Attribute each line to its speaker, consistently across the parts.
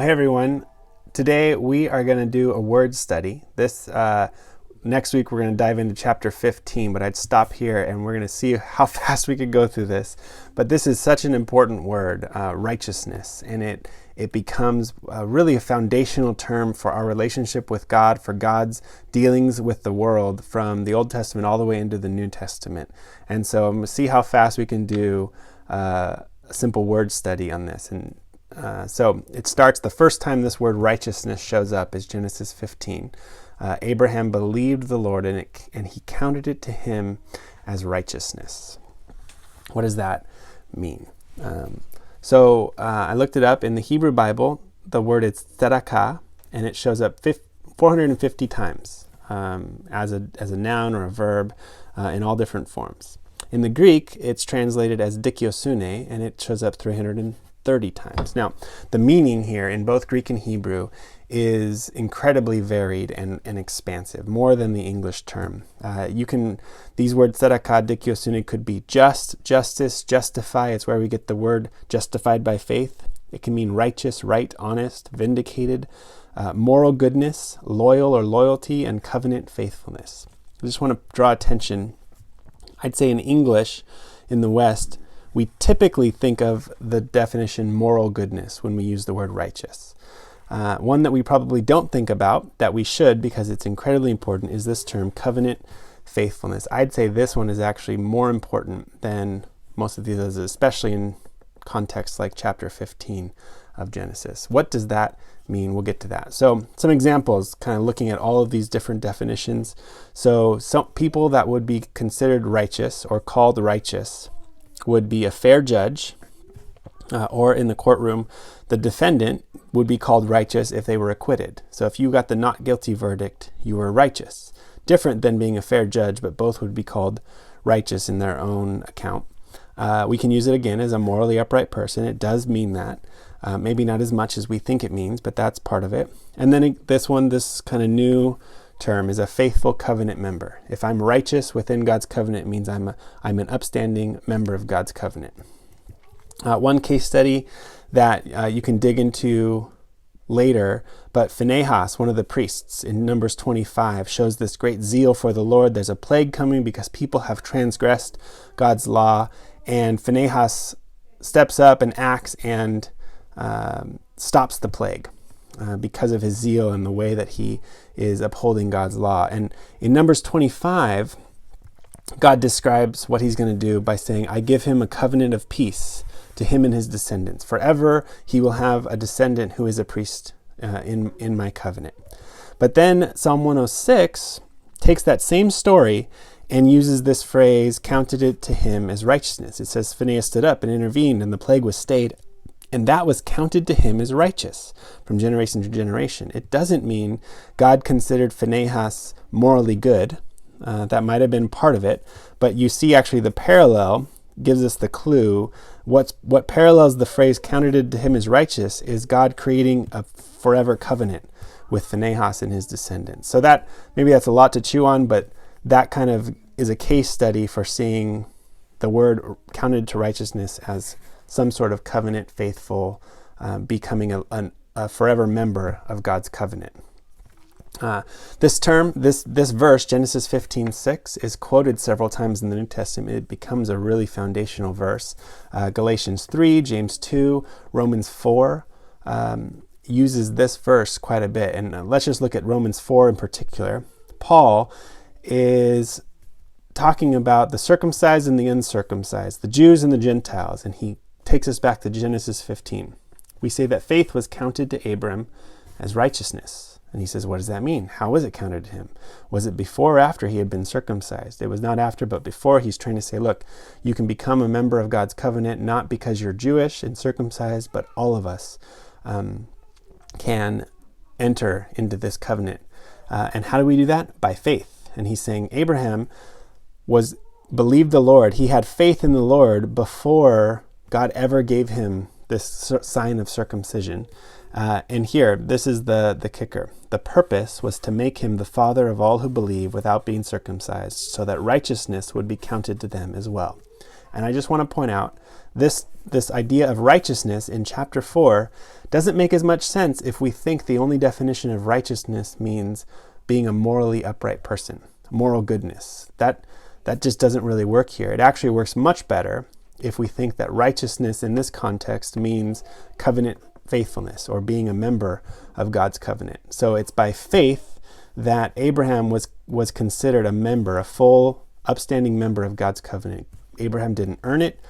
Speaker 1: Hey everyone, today we are going to do a word study. Next week we're going to dive into chapter 15, but I'd stop here and we're going to see how fast we could go through this. But this is such an important word, righteousness, and it becomes really a foundational term for our relationship with God, for God's dealings with the world from the Old Testament all the way into the New Testament. And so I'm going to see how fast we can do a simple word study on this. And so it starts, the first time this word righteousness shows up is Genesis 15. Abraham believed the Lord and he counted it to him as righteousness. What does that mean? So I looked it up. In the Hebrew Bible, the word is tzedakah, and it shows up 450 times as a noun or a verb in all different forms. In the Greek, it's translated as dikiosune, and it shows up 330 times. Now, the meaning here in both Greek and Hebrew is incredibly varied and expansive, more than the English term. These words tzedakah, dikiosune could be just, justice, justify. It's where we get the word justified by faith. It can mean righteous, right, honest, vindicated, moral goodness, loyal or loyalty, and covenant faithfulness. I just want to draw attention. I'd say in English, in the West, we typically think of the definition moral goodness when we use the word righteous. One that we probably don't think about, that we should because it's incredibly important, is this term covenant faithfulness. I'd say this one is actually more important than most of these others, especially in contexts like chapter 15 of Genesis. What does that mean? We'll get to that. So some examples, kind of looking at all of these different definitions. So some people that would be considered righteous or called righteous would be a fair judge, or in the courtroom, the defendant would be called righteous if they were acquitted. So if you got the not guilty verdict, you were righteous. Different than being a fair judge, but both would be called righteous in their own account. We can use it again as a morally upright person. It does mean that. Maybe not as much as we think it means, but that's part of it. And then this kind of new term is a faithful covenant member. If I'm righteous within God's covenant, it means I'm an upstanding member of God's covenant. One case study that you can dig into later, but Phinehas, one of the priests in Numbers 25, shows this great zeal for the Lord. There's a plague coming because people have transgressed God's law, and Phinehas steps up and acts and stops the plague because of his zeal and the way that he is upholding God's law. And in Numbers 25, God describes what he's going to do by saying, I give him a covenant of peace to him and his descendants. Forever he will have a descendant who is a priest in my covenant. But then Psalm 106 takes that same story and uses this phrase, counted it to him as righteousness. It says, Phinehas stood up and intervened, and the plague was stayed, and that was counted to him as righteous from generation to generation. It doesn't mean God considered Phinehas morally good. That might have been part of it, but you see actually the parallel gives us the clue. What parallels the phrase counted to him as righteous is God creating a forever covenant with Phinehas and his descendants. So maybe that's a lot to chew on, but that kind of is a case study for seeing the word counted to righteousness as some sort of covenant faithful, becoming a forever member of God's covenant. This verse, Genesis 15:6, is quoted several times in the New Testament. It becomes a really foundational verse. Galatians 3, James 2, Romans 4 uses this verse quite a bit. And let's just look at Romans 4 in particular. Paul is talking about the circumcised and the uncircumcised, the Jews and the Gentiles, and he takes us back to Genesis 15. We say that faith was counted to Abram as righteousness. And he says, what does that mean? How was it counted to him? Was it before or after he had been circumcised? It was not after, but before. He's trying to say, look, you can become a member of God's covenant, not because you're Jewish and circumcised, but all of us can enter into this covenant. And how do we do that? By faith. And he's saying Abraham believed the Lord. He had faith in the Lord before God ever gave him this sign of circumcision. And here, this is the kicker. The purpose was to make him the father of all who believe without being circumcised, so that righteousness would be counted to them as well. And I just want to point out this idea of righteousness in chapter 4 doesn't make as much sense if we think the only definition of righteousness means being a morally upright person, moral goodness. That just doesn't really work here. It actually works much better if we think that righteousness in this context means covenant faithfulness or being a member of God's covenant. So it's by faith that Abraham was considered a member, a full, upstanding member of God's covenant. Abraham didn't earn it.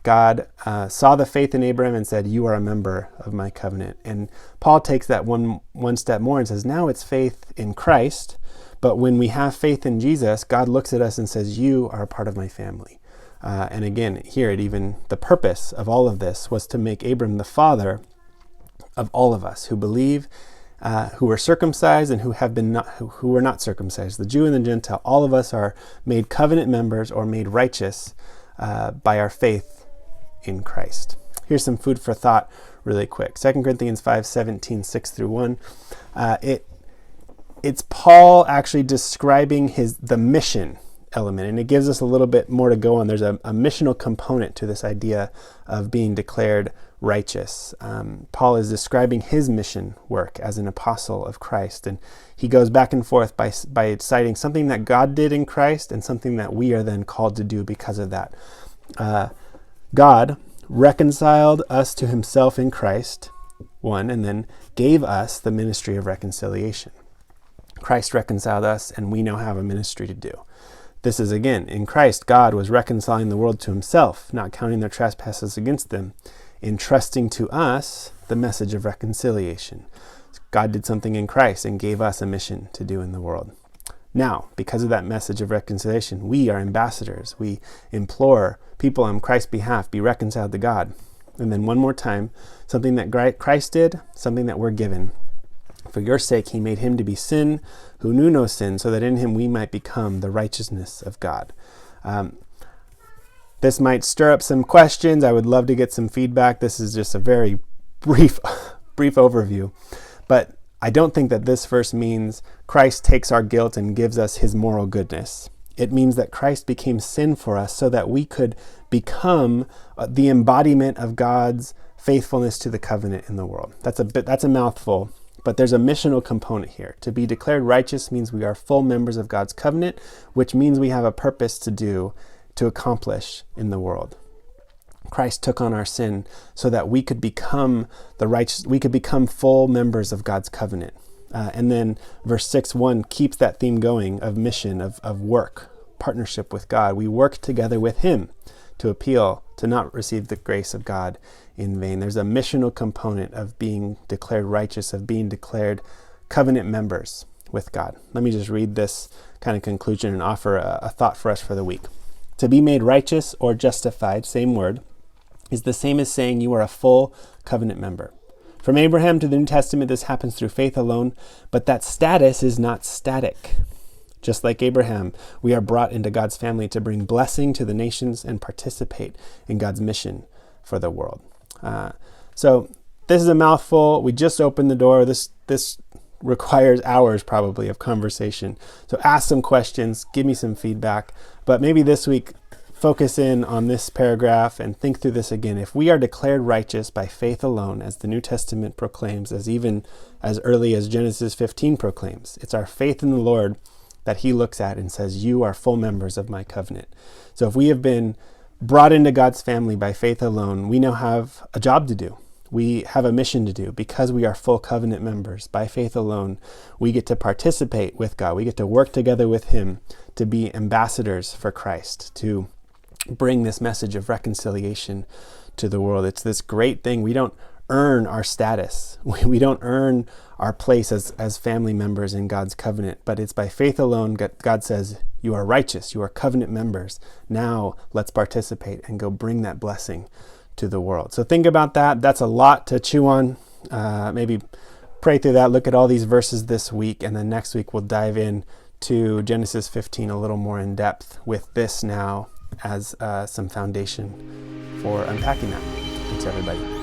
Speaker 1: God saw the faith in Abraham and said, you are a member of my covenant. And Paul takes that one step more and says, now it's faith in Christ, but when we have faith in Jesus, God looks at us and says, you are a part of my family. And again, here, the purpose of all of this was to make Abram the father of all of us who believe, who were circumcised and who were not circumcised. The Jew and the Gentile, all of us are made covenant members or made righteous by our faith in Christ. Here's some food for thought really quick. 2 Corinthians 5:17, 6-1. It's Paul actually describing the mission element, and it gives us a little bit more to go on. There's a missional component to this idea of being declared righteous. Paul is describing his mission work as an apostle of Christ, and he goes back and forth by citing something that God did in Christ and something that we are then called to do because of that. God reconciled us to himself in Christ, and then gave us the ministry of reconciliation. Christ reconciled us, and we now have a ministry to do. This is, again, in Christ, God was reconciling the world to himself, not counting their trespasses against them, entrusting to us the message of reconciliation. God did something in Christ and gave us a mission to do in the world. Now, because of that message of reconciliation, we are ambassadors. We implore people on Christ's behalf, be reconciled to God. And then one more time, something that Christ did, something that we're given. For your sake, he made him to be sin who knew no sin, so that in him we might become the righteousness of God. This might stir up some questions. I would love to get some feedback. This is just a very brief overview. But I don't think that this verse means Christ takes our guilt and gives us his moral goodness. It means that Christ became sin for us so that we could become the embodiment of God's faithfulness to the covenant in the world. That's a mouthful. But there's a missional component here. To be declared righteous means we are full members of God's covenant, which means we have a purpose to accomplish in the world. Christ took on our sin so that we could become full members of God's covenant. And then verse 6:1 keeps that theme going of mission, of work, partnership with God. We work together with him to appeal to not receive the grace of God in vain. There's a missional component of being declared righteous, of being declared covenant members with God. Let me just read this kind of conclusion and offer a thought for us for the week. To be made righteous or justified, same word, is the same as saying you are a full covenant member. From Abraham to the New Testament, this happens through faith alone, but that status is not static. Just like Abraham, we are brought into God's family to bring blessing to the nations and participate in God's mission for the world. So this is a mouthful. We just opened the door. This requires hours probably of conversation. So ask some questions, give me some feedback, but maybe this week focus in on this paragraph and think through this again. If we are declared righteous by faith alone, as the New Testament proclaims, even as early as Genesis 15 proclaims, it's our faith in the Lord that he looks at and says, you are full members of my covenant. So if we have been brought into God's family by faith alone, we now have a job to do. We have a mission to do. Because we are full covenant members by faith alone, we get to participate with God. We get to work together with him to be ambassadors for Christ, to bring this message of reconciliation to the world. It's this great thing. We don't earn our status. We don't earn our place as family members in God's covenant, but it's by faith alone. God says, you are righteous, you are covenant members. Now let's participate and go bring that blessing to the world. So think about that. That's a lot to chew on. Maybe pray through that, look at all these verses this week, and then next week we'll dive in to Genesis 15 a little more in depth with this now as some foundation for unpacking that. Thanks, everybody.